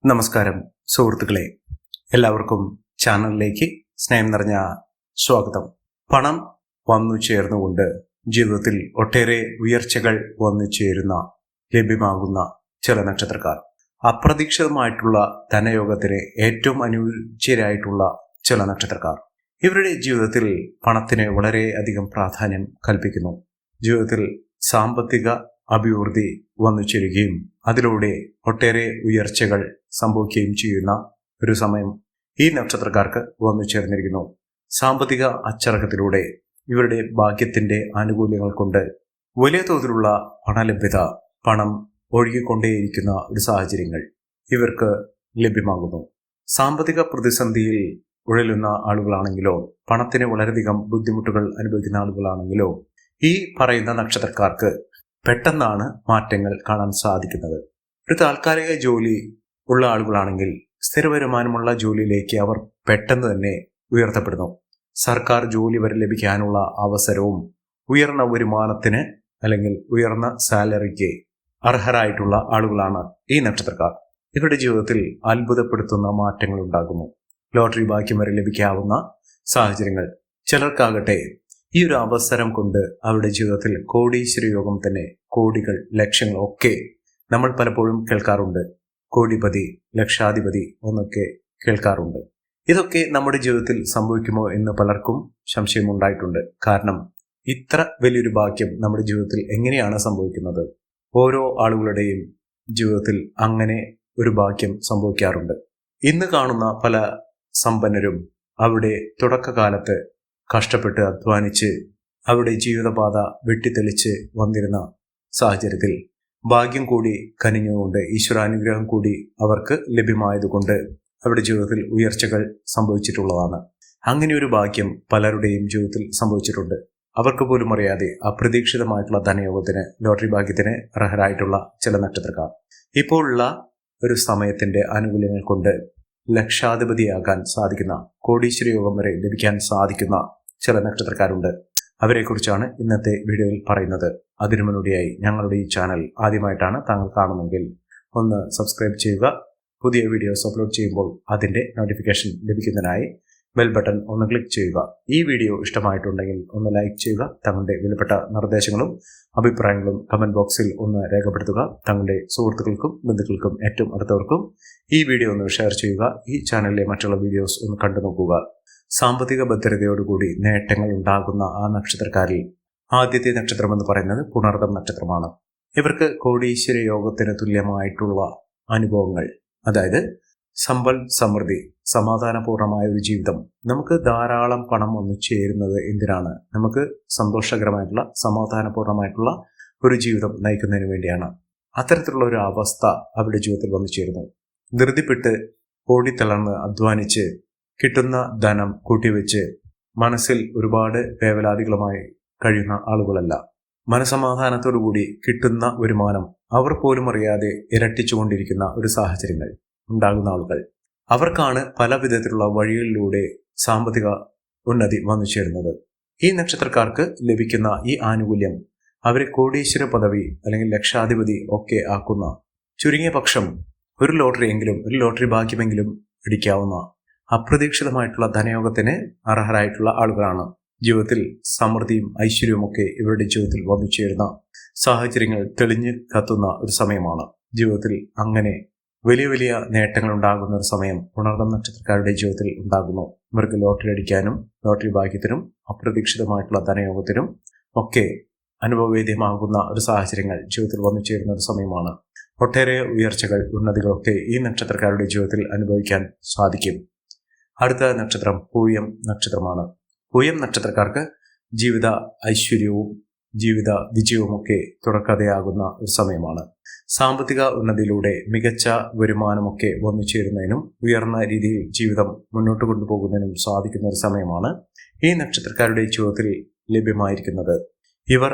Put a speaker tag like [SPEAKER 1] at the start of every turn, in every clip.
[SPEAKER 1] നമസ്കാരം സുഹൃത്തുക്കളെ, എല്ലാവർക്കും ചാനലിലേക്ക് സ്നേഹം നിറഞ്ഞ സ്വാഗതം. പണം വന്നു ചേർന്നുകൊണ്ട് ജീവിതത്തിൽ ഒട്ടേറെ ഉയർച്ചകൾ വന്നു ചേരുന്ന ലഭ്യമാകുന്ന ചില നക്ഷത്രക്കാർ, അപ്രതീക്ഷിതമായിട്ടുള്ള ധനയോഗത്തിന് ഏറ്റവും അനുയോജ്യരായിട്ടുള്ള ചില നക്ഷത്രക്കാർ, ഇവരുടെ ജീവിതത്തിൽ പണത്തിന് വളരെയധികം പ്രാധാന്യം കൽപ്പിക്കുന്നു. ജീവിതത്തിൽ സാമ്പത്തിക അഭിവൃദ്ധി വന്നു ചേരുകയും അതിലൂടെ ഒട്ടേറെ ഉയർച്ചകൾ സംഭവിക്കുകയും ചെയ്യുന്ന ഒരു സമയം ഈ നക്ഷത്രക്കാർക്ക് വന്നു ചേർന്നിരിക്കുന്നു. സാമ്പത്തിക അച്ചടക്കത്തിലൂടെ ഇവരുടെ ഭാഗ്യത്തിന്റെ ആനുകൂല്യങ്ങൾ കൊണ്ട് വലിയ തോതിലുള്ള പണലഭ്യത, പണം ഒഴുകിക്കൊണ്ടേയിരിക്കുന്ന ഒരു സാഹചര്യങ്ങൾ ഇവർക്ക് ലഭ്യമാകുന്നു. സാമ്പത്തിക പ്രതിസന്ധിയിൽ ഉഴലുന്ന ആളുകളാണെങ്കിലോ, പണത്തിന് വളരെയധികം ബുദ്ധിമുട്ടുകൾ അനുഭവിക്കുന്ന ആളുകളാണെങ്കിലോ, ഈ പറയുന്ന നക്ഷത്രക്കാർക്ക് പെട്ടെന്നാണ് മാറ്റങ്ങൾ കാണാൻ സാധിക്കുന്നത്. ഒരു താൽക്കാലിക ജോലി ഉള്ള ആളുകളാണെങ്കിൽ സ്ഥിര വരുമാനമുള്ള ജോലിയിലേക്ക് അവർ പെട്ടെന്ന് തന്നെ ഉയർത്തപ്പെടുന്നു. സർക്കാർ ജോലി വരെ ലഭിക്കാനുള്ള അവസരവും ഉയർന്ന വരുമാനത്തിന് അല്ലെങ്കിൽ ഉയർന്ന സാലറിക്ക് അർഹരായിട്ടുള്ള ആളുകളാണ് ഈ നക്ഷത്രക്കാർ. ഇവരുടെ ജീവിതത്തിൽ അത്ഭുതപ്പെടുത്തുന്ന മാറ്റങ്ങൾ ഉണ്ടാകുന്നു. ലോട്ടറി ഭാഗ്യം വരെ ലഭിക്കാവുന്ന സാഹചര്യങ്ങൾ. ചിലർക്കാകട്ടെ ഈ ഒരു അവസരം കൊണ്ട് അവരുടെ ജീവിതത്തിൽ കോടീശ്വര യോഗം തന്നെ, കോടികൾ, ലക്ഷങ്ങൾ ഒക്കെ നമ്മൾ പലപ്പോഴും കേൾക്കാറുണ്ട്. കോടിപതി, ലക്ഷാധിപതി എന്നൊക്കെ കേൾക്കാറുണ്ട്. ഇതൊക്കെ നമ്മുടെ ജീവിതത്തിൽ സംഭവിക്കുമോ എന്ന് പലർക്കും സംശയമുണ്ടായിട്ടുണ്ട്. കാരണം ഇത്ര വലിയൊരു ഭാഗ്യം നമ്മുടെ ജീവിതത്തിൽ എങ്ങനെയാണ് സംഭവിക്കുന്നത്? ഓരോ ആളുകളുടെയും ജീവിതത്തിൽ അങ്ങനെ ഒരു ഭാഗ്യം സംഭവിക്കാറുണ്ട്. ഇന്ന് കാണുന്ന പല സമ്പന്നരും അവരുടെ തുടക്കകാലത്ത് കഷ്ടപ്പെട്ട് അധ്വാനിച്ച് അവരുടെ ജീവിതപാത വെട്ടിത്തെളിച്ച് വന്നിരുന്ന സാഹചര്യത്തിൽ ഭാഗ്യം കൂടി കനിഞ്ഞുകൊണ്ട്, ഈശ്വരാനുഗ്രഹം കൂടി അവർക്ക് ലഭ്യമായതുകൊണ്ട് അവരുടെ ജീവിതത്തിൽ ഉയർച്ചകൾ സംഭവിച്ചിട്ടുള്ളതാണ്. അങ്ങനെ ഒരു ഭാഗ്യം പലരുടെയും ജീവിതത്തിൽ സംഭവിച്ചിട്ടുണ്ട്. അവർക്ക് പോലും അറിയാതെ അപ്രതീക്ഷിതമായിട്ടുള്ള ധനയോഗത്തിന്, ലോട്ടറി ഭാഗ്യത്തിന് അർഹരായിട്ടുള്ള ചില നക്ഷത്രക്കാർ ഇപ്പോഴുള്ള ഒരു സമയത്തിന്റെ ആനുകൂല്യങ്ങൾ കൊണ്ട് ലക്ഷാധിപതിയാകാൻ സാധിക്കുന്ന, കോടീശ്വര യോഗം വരെ ലഭിക്കാൻ സാധിക്കുന്ന ചില നക്ഷത്രക്കാരുണ്ട്. അവരെക്കുറിച്ചാണ് ഇന്നത്തെ വീഡിയോയിൽ പറയുന്നത്. അതിനു മുന്നോടിയായി ഞങ്ങളുടെ ഈ ചാനൽ ആദ്യമായിട്ടാണ് താങ്കൾ കാണുമെങ്കിൽ ഒന്ന് സബ്സ്ക്രൈബ് ചെയ്യുക. പുതിയ വീഡിയോസ് അപ്ലോഡ് ചെയ്യുമ്പോൾ അതിൻ്റെ നോട്ടിഫിക്കേഷൻ ലഭിക്കുന്നതിനായി ബെൽ ബട്ടൺ ഒന്ന് ക്ലിക്ക് ചെയ്യുക. ഈ വീഡിയോ ഇഷ്ടമായിട്ടുണ്ടെങ്കിൽ ഒന്ന് ലൈക്ക് ചെയ്യുക. തങ്ങളുടെ വിലപ്പെട്ട നിർദ്ദേശങ്ങളും അഭിപ്രായങ്ങളും കമന്റ് ബോക്സിൽ ഒന്ന് രേഖപ്പെടുത്തുക. തങ്ങളുടെ സുഹൃത്തുക്കൾക്കും ബന്ധുക്കൾക്കും ഏറ്റവും അടുത്തവർക്കും ഈ വീഡിയോ ഒന്ന് ഷെയർ ചെയ്യുക. ഈ ചാനലിലെ മറ്റുള്ള വീഡിയോസ് ഒന്ന് കണ്ടു നോക്കുക. സാമ്പത്തിക ഭദ്രതയോടുകൂടി നേട്ടങ്ങൾ ഉണ്ടാകുന്ന ആ നക്ഷത്രക്കാരിൽ ആദ്യത്തെ നക്ഷത്രം എന്ന് പറയുന്നത് പുണർദം നക്ഷത്രമാണ്. ഇവർക്ക് കോടീശ്വര യോഗത്തിന് തുല്യമായിട്ടുള്ള അനുഭവങ്ങൾ, അതായത് സമ്പൽ സമൃദ്ധി, സമാധാനപൂർണമായ ഒരു ജീവിതം. നമുക്ക് ധാരാളം പണം വന്നു ചേരുന്നത് എന്തിനാണ്? നമുക്ക് സന്തോഷകരമായിട്ടുള്ള, സമാധാനപൂർണമായിട്ടുള്ള ഒരു ജീവിതം നയിക്കുന്നതിന് വേണ്ടിയാണ്. അത്തരത്തിലുള്ള ഒരു അവസ്ഥ അവരുടെ ജീവിതത്തിൽ വന്നു ചേരുന്നു. ധൃതിപ്പെട്ട് ഓടിത്തളർന്ന് അധ്വാനിച്ച് കിട്ടുന്ന ധനം കൂട്ടിവെച്ച് മനസ്സിൽ ഒരുപാട് വേവലാതികളുമായി കഴിയുന്ന ആളുകളല്ല. മനസമാധാനത്തോടുകൂടി കിട്ടുന്ന വരുമാനം അവർ പോലും അറിയാതെ ഇരട്ടിച്ചുകൊണ്ടിരിക്കുന്ന ഒരു സാഹചര്യങ്ങൾ ഉണ്ടാകുന്ന ആളുകൾ, അവർക്കാണ് പല വിധത്തിലുള്ള വഴികളിലൂടെ സാമ്പത്തിക ഉന്നതി വന്നു ചേരുന്നത്. ഈ നക്ഷത്രക്കാർക്ക് ലഭിക്കുന്ന ഈ ആനുകൂല്യം അവരെ കോടീശ്വര പദവി അല്ലെങ്കിൽ ലക്ഷാധിപതി ഒക്കെ ആക്കുന്ന, ചുരുങ്ങിയ പക്ഷം ഒരു ലോട്ടറി ഭാഗ്യമെങ്കിലും അടിക്കാവുന്ന അപ്രതീക്ഷിതമായിട്ടുള്ള ധനയോഗത്തിന് അർഹരായിട്ടുള്ള ആളുകളാണ്. ജീവിതത്തിൽ സമൃദ്ധിയും ഐശ്വര്യവും ഒക്കെ ഇവരുടെ ജീവിതത്തിൽ വന്നു ചേരുന്ന സാഹചര്യങ്ങൾ തെളിഞ്ഞു കത്തുന്ന ഒരു സമയമാണ്. ജീവിതത്തിൽ അങ്ങനെ വലിയ വലിയ നേട്ടങ്ങൾ ഉണ്ടാകുന്ന ഒരു സമയം പുണർദം നക്ഷത്രക്കാരുടെ ജീവിതത്തിൽ ഉണ്ടാകുന്നു. ഇവർക്ക് ലോട്ടറി അടിക്കാനും ലോട്ടറി ഭാഗ്യത്തിനും അപ്രതീക്ഷിതമായിട്ടുള്ള ധനയോഗത്തിനും ഒക്കെ അനുഭവവേദ്യമാകുന്ന ഒരു സാഹചര്യങ്ങൾ ജീവിതത്തിൽ വന്നു ചേരുന്ന ഒരു സമയമാണ്. ഒട്ടേറെ ഉയർച്ചകൾ, ഉന്നതികളൊക്കെ ഈ നക്ഷത്രക്കാരുടെ ജീവിതത്തിൽ അനുഭവിക്കാൻ സാധിക്കും. അടുത്ത നക്ഷത്രം പൂയം നക്ഷത്രമാണ്. പൂയം നക്ഷത്രക്കാർക്ക് ജീവിത ഐശ്വര്യവും ജീവിത വിജയവുമൊക്കെ തുടർക്കഥയാകുന്ന ഒരു സമയമാണ്. സാമ്പത്തിക ഉന്നതിയിലൂടെ മികച്ച വരുമാനമൊക്കെ വന്നു ചേരുന്നതിനും ഉയർന്ന രീതിയിൽ ജീവിതം മുന്നോട്ട് കൊണ്ടുപോകുന്നതിനും സാധിക്കുന്ന ഒരു സമയമാണ് ഈ നക്ഷത്രക്കാരുടെ ജീവിതത്തിൽ ലഭ്യമായിരിക്കുന്നത്. ഇവർ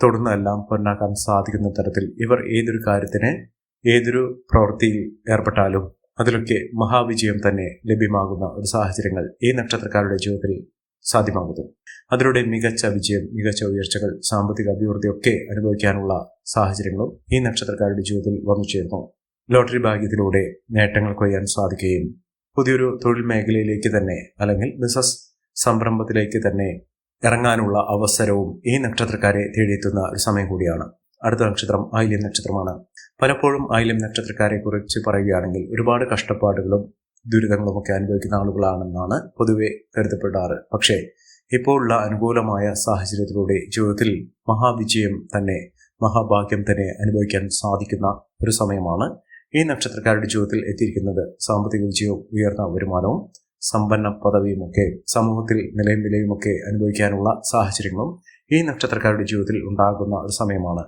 [SPEAKER 1] തൊടുന്നതെല്ലാം പൊന്നാക്കാൻ സാധിക്കുന്ന തരത്തിൽ ഇവർ ഏതൊരു കാര്യത്തിന്, ഏതൊരു പ്രവൃത്തിയിൽ ഏർപ്പെട്ടാലും അതിലൊക്കെ മഹാവിജയം തന്നെ ലഭ്യമാകുന്ന ഒരു സാഹചര്യങ്ങൾ ഈ നക്ഷത്രക്കാരുടെ ജീവിതത്തിൽ സാധ്യമാകുന്നു. അതിലൂടെ മികച്ച വിജയം, മികച്ച ഉയർച്ചകൾ, സാമ്പത്തിക അഭിവൃദ്ധിയൊക്കെ അനുഭവിക്കാനുള്ള സാഹചര്യങ്ങളും ഈ നക്ഷത്രക്കാരുടെ ജീവിതത്തിൽ വന്നു ചേരുന്നു. ലോട്ടറി ഭാഗ്യത്തിലൂടെ നേട്ടങ്ങൾ കൊയ്യാൻ സാധിക്കുകയും പുതിയൊരു തൊഴിൽ മേഖലയിലേക്ക് തന്നെ അല്ലെങ്കിൽ ബിസിനസ് സംരംഭത്തിലേക്ക് തന്നെ ഇറങ്ങാനുള്ള അവസരവും ഈ നക്ഷത്രക്കാരെ തേടിയെത്തുന്ന ഒരു സമയം കൂടിയാണ്. അടുത്ത നക്ഷത്രം ആയില്യം നക്ഷത്രമാണ്. പലപ്പോഴും ആയില്യം നക്ഷത്രക്കാരെ കുറിച്ച് പറയുകയാണെങ്കിൽ ഒരുപാട് കഷ്ടപ്പാടുകളും ദുരിതങ്ങളും ഒക്കെ അനുഭവിക്കുന്ന ആളുകളാണെന്നാണ് പൊതുവെ കരുതപ്പെടാറ്. പക്ഷേ ഇപ്പോൾ ഉള്ള അനുകൂലമായ സാഹചര്യത്തിലൂടെ ജീവിതത്തിൽ മഹാവിജയം തന്നെ, മഹാഭാഗ്യം തന്നെ അനുഭവിക്കാൻ സാധിക്കുന്ന ഒരു സമയമാണ് ഈ നക്ഷത്രക്കാരുടെ ജീവിതത്തിൽ എത്തിയിരിക്കുന്നത്. സാമ്പത്തിക വിജയവും ഉയർന്ന വരുമാനവും സമ്പന്ന പദവിയും ഒക്കെ സമൂഹത്തിൽ നിലയും വിലയുമൊക്കെ അനുഭവിക്കാനുള്ള സാഹചര്യങ്ങളും ഈ നക്ഷത്രക്കാരുടെ ജീവിതത്തിൽ ഉണ്ടാകുന്ന ഒരു സമയമാണ്.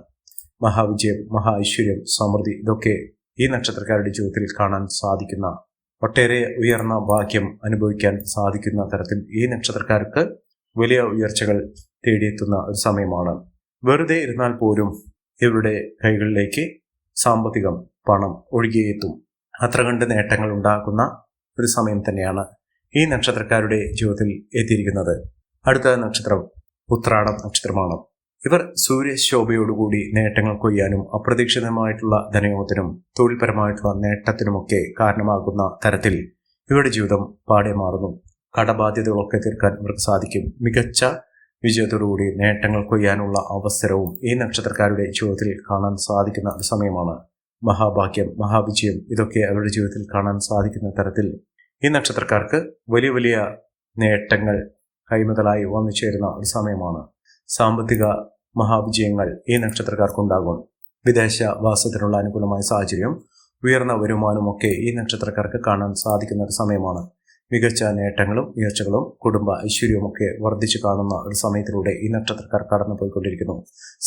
[SPEAKER 1] മഹാവിജയം, മഹാ ഐശ്വര്യം, സമൃദ്ധി ഇതൊക്കെ ഈ നക്ഷത്രക്കാരുടെ ജീവിതത്തിൽ കാണാൻ സാധിക്കുന്ന, ഒട്ടേറെ ഉയർന്ന ഭാഗ്യം അനുഭവിക്കാൻ സാധിക്കുന്ന തരത്തിൽ ഈ നക്ഷത്രക്കാർക്ക് വലിയ ഉയർച്ചകൾ തേടിയെത്തുന്ന ഒരു സമയമാണ്. വെറുതെ ഇരുന്നാൽ പോലും ഇവരുടെ കൈകളിലേക്ക് സാമ്പത്തികം, പണം ഒഴുകിയെത്തും. അത്ര കണ്ട് നേട്ടങ്ങൾ ഉണ്ടാക്കുന്ന ഒരു സമയം തന്നെയാണ് ഈ നക്ഷത്രക്കാരുടെ ജീവിതത്തിൽ എത്തിയിരിക്കുന്നത്. അടുത്ത നക്ഷത്രം ഉത്രാടം നക്ഷത്രമാണ്. ഇവർ സൂര്യശോഭയോടുകൂടി നേട്ടങ്ങൾ കൊയ്യാനും അപ്രതീക്ഷിതമായിട്ടുള്ള ധനയോഗത്തിനും തൊഴിൽപരമായിട്ടുള്ള നേട്ടത്തിനുമൊക്കെ കാരണമാകുന്ന തരത്തിൽ ഇവരുടെ ജീവിതം പാടെ മാറുന്നു. കടബാധ്യതകളൊക്കെ തീർക്കാൻ ഇവർക്ക് സാധിക്കും. മികച്ച വിജയത്തോടുകൂടി നേട്ടങ്ങൾ കൊയ്യാനുള്ള അവസരവും ഈ നക്ഷത്രക്കാരുടെ ജീവിതത്തിൽ കാണാൻ സാധിക്കുന്ന ഒരു സമയമാണ്. മഹാഭാഗ്യം, മഹാവിജയം ഇതൊക്കെ അവരുടെ ജീവിതത്തിൽ കാണാൻ സാധിക്കുന്ന തരത്തിൽ ഈ നക്ഷത്രക്കാർക്ക് വലിയ വലിയ നേട്ടങ്ങൾ കൈമുതലായി വന്നു ചേരുന്ന ഒരു സമയമാണ്. സാമ്പത്തിക മഹാവിജയങ്ങൾ ഈ നക്ഷത്രക്കാർക്കുണ്ടാകും. വിദേശ വാസത്തിനുള്ള അനുകൂലമായ സാഹചര്യം, ഉയർന്ന വരുമാനമൊക്കെ ഈ നക്ഷത്രക്കാർക്ക് കാണാൻ സാധിക്കുന്ന ഒരു സമയമാണ്. മികച്ച നേട്ടങ്ങളും ഉയർച്ചകളും കുടുംബ ഐശ്വര്യവുമൊക്കെ വർദ്ധിച്ചു കാണുന്ന ഒരു സമയത്തിലൂടെ ഈ നക്ഷത്രക്കാർ കടന്നു പോയിക്കൊണ്ടിരിക്കുന്നു.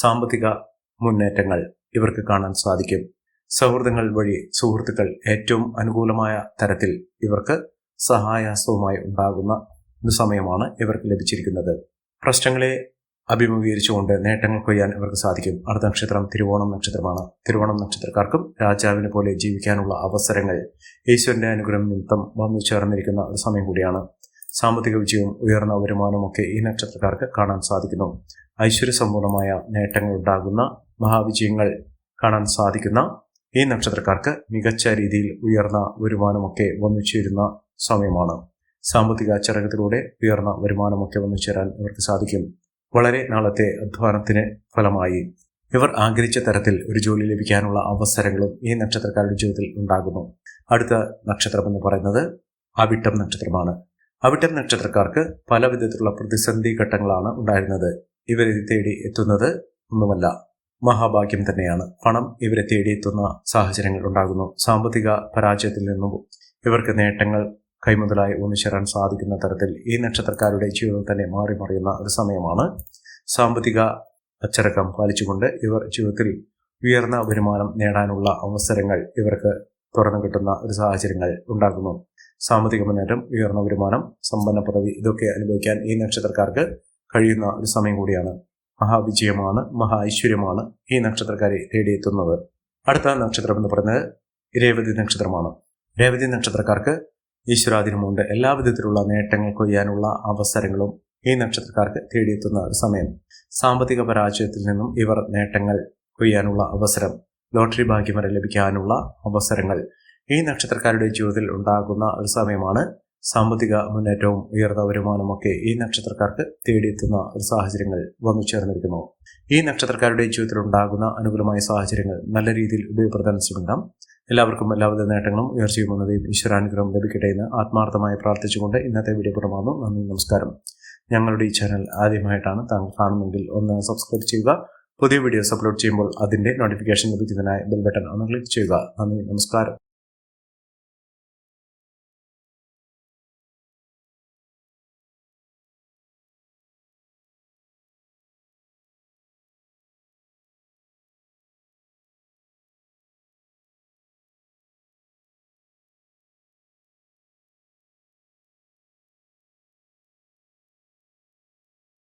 [SPEAKER 1] സാമ്പത്തിക മുന്നേറ്റങ്ങൾ ഇവർക്ക് കാണാൻ സാധിക്കും. സൗഹൃദങ്ങൾ വഴി സുഹൃത്തുക്കൾ ഏറ്റവും അനുകൂലമായ തരത്തിൽ ഇവർക്ക് സഹായഹസ്തവുമായി ഉണ്ടാകുന്ന ഒരു സമയമാണ് ഇവർക്ക് ലഭിച്ചിരിക്കുന്നത്. പ്രശ്നങ്ങളെ അഭിമുഖീകരിച്ചുകൊണ്ട് നേട്ടങ്ങൾ കൊയ്യാൻ ഇവർക്ക് സാധിക്കും. അടുത്ത നക്ഷത്രം തിരുവോണം നക്ഷത്രമാണ്. തിരുവോണം നക്ഷത്രക്കാർക്കും രാജാവിനെ പോലെ ജീവിക്കാനുള്ള അവസരങ്ങൾ ഈശ്വരന്റെ അനുഗ്രഹം നിമിത്തം വന്നു ചേർന്നിരിക്കുന്ന ഒരു സമയം കൂടിയാണ്. സാമ്പത്തിക വിജയവും ഉയർന്ന വരുമാനവും ഒക്കെ ഈ നക്ഷത്രക്കാർക്ക് കാണാൻ സാധിക്കുന്നു. ഐശ്വര്യസമ്പൂർണമായ നേട്ടങ്ങൾ ഉണ്ടാകുന്ന, മഹാവിജയങ്ങൾ കാണാൻ സാധിക്കുന്ന ഈ നക്ഷത്രക്കാർക്ക് മികച്ച രീതിയിൽ ഉയർന്ന വരുമാനമൊക്കെ വന്നു ചേരുന്ന സമയമാണ്. സാമ്പത്തിക അച്ചടക്കത്തിലൂടെ ഉയർന്ന വരുമാനമൊക്കെ വന്നു ചേരാൻ ഇവർക്ക് സാധിക്കും. വളരെ നാളത്തെ അധ്വാനത്തിന് ഫലമായി ഇവർ ആഗ്രഹിച്ച തരത്തിൽ ഒരു ജോലി ലഭിക്കാനുള്ള അവസരങ്ങളും ഈ നക്ഷത്രക്കാരുടെ ജീവിതത്തിൽ ഉണ്ടാകുന്നു. അടുത്ത നക്ഷത്രം എന്ന് പറയുന്നത് അവിട്ടം നക്ഷത്രമാണ്. അവിട്ടം നക്ഷത്രക്കാർക്ക് പല വിധത്തിലുള്ള പ്രതിസന്ധി ഘട്ടങ്ങളാണ് ഉണ്ടായിരുന്നത്. ഇവരെ തേടി എത്തുന്നത് ഒന്നുമല്ല, മഹാഭാഗ്യം തന്നെയാണ്. പണം ഇവരെ തേടിയെത്തുന്ന സാഹചര്യങ്ങൾ ഉണ്ടാകുന്നു. സാമ്പത്തിക പരാജയത്തിൽ നിന്നും ഇവർക്ക് നേട്ടങ്ങൾ കൈമുതലായി ഒന്നിച്ചേരാൻ സാധിക്കുന്ന തരത്തിൽ ഈ നക്ഷത്രക്കാരുടെ ജീവിതം തന്നെ മാറി മറിയുന്ന ഒരു സമയമാണ്. സാമ്പത്തിക അച്ചടക്കം പാലിച്ചുകൊണ്ട് ഇവർ ജീവിതത്തിൽ ഉയർന്ന വരുമാനം നേടാനുള്ള അവസരങ്ങൾ ഇവർക്ക് തുറന്നു കിട്ടുന്ന ഒരു സാഹചര്യങ്ങൾ ഉണ്ടാകുന്നു. സാമ്പത്തിക മുന്നേറ്റം, ഉയർന്ന വരുമാനം, സമ്പന്ന പദവി ഇതൊക്കെ അനുഭവിക്കാൻ ഈ നക്ഷത്രക്കാർക്ക് കഴിയുന്ന ഒരു സമയം കൂടിയാണ്. മഹാവിജയമാണ്, മഹാ ഐശ്വര്യമാണ് ഈ നക്ഷത്രക്കാരെ തേടിയെത്തുന്നത്. അടുത്ത നക്ഷത്രം എന്ന് പറയുന്നത് രേവതി നക്ഷത്രമാണ്. രേവതി നക്ഷത്രക്കാർക്ക് ഈശ്വരാധീനമുണ്ട്. എല്ലാ വിധത്തിലുള്ള നേട്ടങ്ങൾ കൊയ്യാനുള്ള അവസരങ്ങളും ഈ നക്ഷത്രക്കാർക്ക് തേടിയെത്തുന്ന ഒരു സമയം. സാമ്പത്തിക പരാജയത്തിൽ നിന്നും ഇവർ നേട്ടങ്ങൾ കൊയ്യാനുള്ള അവസരം, ലോട്ടറി ഭാഗ്യം വരെ ലഭിക്കാനുള്ള അവസരങ്ങൾ ഈ നക്ഷത്രക്കാരുടെ ജീവിതത്തിൽ ഉണ്ടാകുന്ന ഒരു സമയമാണ്. സാമ്പത്തിക മുന്നേറ്റവും ഉയർന്ന വരുമാനമൊക്കെ ഈ നക്ഷത്രക്കാർക്ക് തേടിയെത്തുന്ന ഒരു സാഹചര്യങ്ങൾ വന്നു ചേർന്നിരിക്കുന്നു. ഈ നക്ഷത്രക്കാരുടെ ജീവിതത്തിൽ ഉണ്ടാകുന്ന അനുകൂലമായ സാഹചര്യങ്ങൾ നല്ല രീതിയിൽ ഉപയോഗപ്പെടുത്താൻ ശ്രമിക്കണം. എല്ലാവർക്കും എല്ലാവിധ നേട്ടങ്ങളും ഉയർച്ചയും ഉന്നതിയും ഈശ്വരാനുഗ്രഹം ലഭിക്കട്ടെ എന്ന് ആത്മാർത്ഥമായി പ്രാർത്ഥിച്ചുകൊണ്ട് ഇന്നത്തെ വീഡിയോ പുറമാകുന്നു. നന്ദി, നമസ്കാരം. ഞങ്ങളുടെ ഈ ചാനൽ ആദ്യമായിട്ടാണ് താങ്കൾ കാണുമെങ്കിൽ ഒന്ന് സബ്സ്ക്രൈബ് ചെയ്യുക. പുതിയ വീഡിയോസ് അപ്ലോഡ് ചെയ്യുമ്പോൾ അതിൻ്റെ നോട്ടിഫിക്കേഷൻ ലഭിക്കുന്നതിനായി ബെൽ ബട്ടൺ ഒന്ന് ക്ലിക്ക് ചെയ്യുക. നന്ദി, നമസ്കാരം.